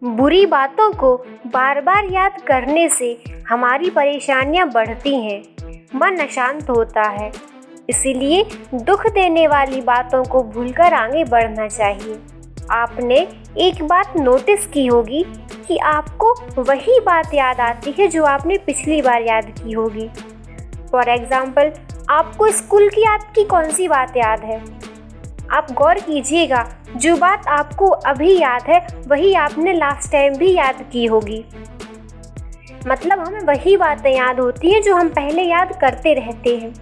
बुरी बातों को बार बार याद करने से हमारी परेशानियां बढ़ती हैं, मन अशांत होता है। इसीलिए दुख देने वाली बातों को भूलकर आगे बढ़ना चाहिए। आपने एक बात नोटिस की होगी कि आपको वही बात याद आती है जो आपने पिछली बार याद की होगी। फॉर एग्जाम्पल, आपको स्कूल की आपकी कौन सी बात याद है? आप गौर कीजिएगा, जो बात आपको अभी याद है वही आपने लास्ट टाइम भी याद की होगी। मतलब हमें वही बातें याद होती हैं जो हम पहले याद करते रहते हैं।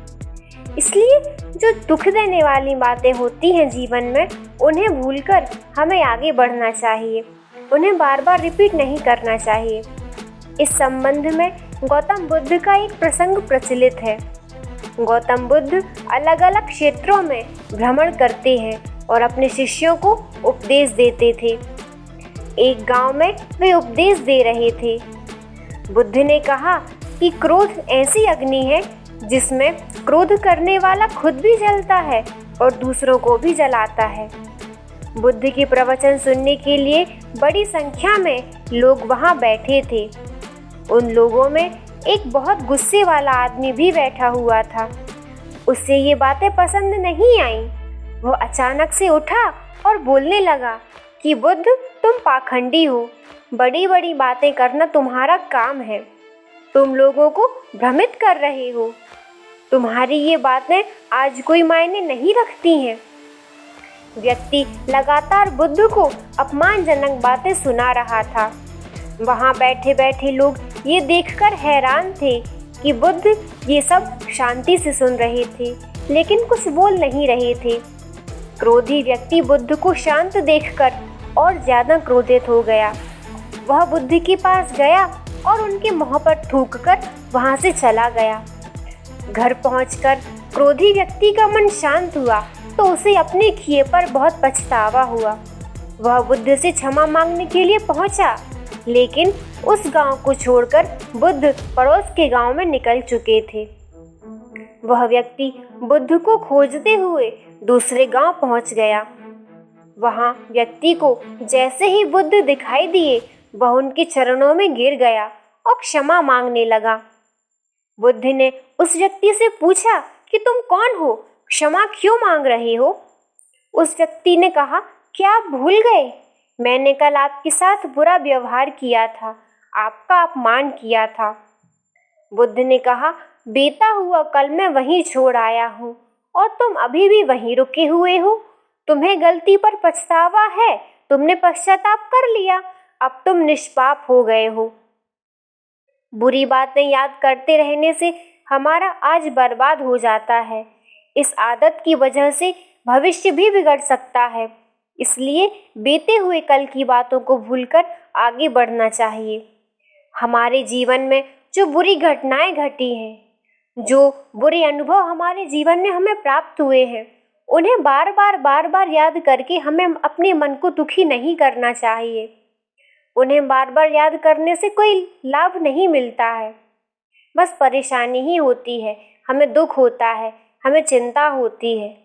इसलिए जो दुख देने वाली बातें होती हैं जीवन में, उन्हें भूलकर हमें आगे बढ़ना चाहिए। उन्हें बार बार रिपीट नहीं करना चाहिए। इस संबंध में गौतम बुद्ध का एक प्रसंग प्रचलित है। गौतम बुद्ध अलग अलग क्षेत्रों में भ्रमण करते हैं और अपने शिष्यों को उपदेश देते थे। एक गांव में वे उपदेश दे रहे थे। बुद्ध ने कहा कि क्रोध ऐसी अग्नि है जिसमें क्रोध करने वाला खुद भी जलता है और दूसरों को भी जलाता है। बुद्ध के प्रवचन सुनने के लिए बड़ी संख्या में लोग वहां बैठे थे। उन लोगों में एक बहुत गुस्से वाला आदमी भी बैठा हुआ था। उसे ये बातें पसंद नहीं आईं। वो अचानक से उठा और बोलने लगा कि बुद्ध, तुम पाखंडी हो। बड़ी बड़ी बातें करना तुम्हारा काम है। तुम लोगों को भ्रमित कर रहे हो। तुम्हारी ये बातें आज कोई मायने नहीं रखती हैं। व्यक्ति लगातार बुद्ध को अपमानजनक बातें सुना रहा था। वहां बैठे बैठे लोग ये देखकर हैरान थे कि बुद्ध ये सब शांति से सुन रहे थे, लेकिन कुछ बोल नहीं रहे थे। क्रोधी व्यक्ति बुद्ध को शांत देखकर और ज्यादा क्रोधित हो गया। वह बुद्ध के पास गया और उनके मुंह पर थूककर वहां से चला गया। घर पहुंचकर क्रोधी व्यक्ति का मन शांत हुआ तो उसे अपने किए पर बहुत पछतावा हुआ। वह बुद्ध से क्षमा मांगने के लिए पहुंचा, लेकिन उस गांव को छोड़कर बुद्ध पड़ोस के गांव में निकल चुके थे। वह व्यक्ति बुद्ध को खोजते हुए दूसरे गांव पहुंच गया। वहां व्यक्ति को जैसे ही बुद्ध दिखाई दिए, वह उनके चरणों में गिर गया और क्षमा मांगने लगा। बुद्ध ने उस व्यक्ति से पूछा कि तुम कौन हो, क्षमा क्यों मांग रहे हो? उस व्यक्ति ने कहा, क्या आप भूल गए? मैंने कल आपके साथ बुरा व्यवहार किया था, आपका अपमान किया था। बुद्ध ने कहा, बीता हुआ कल मैं वहीं छोड़ आया हूँ और तुम अभी भी वहीं रुके हुए हो। तुम्हें गलती पर पछतावा है, तुमने पश्चाताप कर लिया, अब तुम निष्पाप हो गए हो। बुरी बातें याद करते रहने से हमारा आज बर्बाद हो जाता है। इस आदत की वजह से भविष्य भी बिगड़ सकता है। इसलिए बीते हुए कल की बातों को भूलकर आगे बढ़ना चाहिए। हमारे जीवन में जो बुरी घटनाएं घटी हैं, जो बुरे अनुभव हमारे जीवन में हमें प्राप्त हुए हैं, उन्हें बार बार याद करके हमें अपने मन को दुखी नहीं करना चाहिए। उन्हें बार बार याद करने से कोई लाभ नहीं मिलता है, बस परेशानी ही होती है। हमें दुख होता है, हमें चिंता होती है।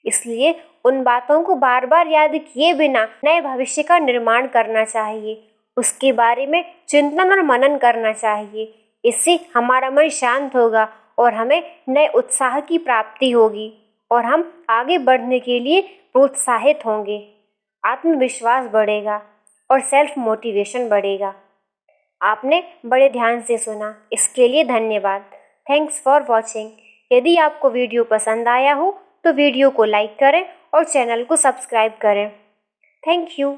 इसलिए उन बातों को बार बार याद किए बिना नए भविष्य का निर्माण करना चाहिए। उसके बारे में चिंतन और मनन करना चाहिए। इससे हमारा मन शांत होगा और हमें नए उत्साह की प्राप्ति होगी और हम आगे बढ़ने के लिए प्रोत्साहित होंगे। आत्मविश्वास बढ़ेगा और सेल्फ मोटिवेशन बढ़ेगा। आपने बड़े ध्यान से सुना, इसके लिए धन्यवाद। Thanks for watching. यदि आपको वीडियो पसंद आया हो तो वीडियो को लाइक करें और चैनल को सब्सक्राइब करें। Thank you.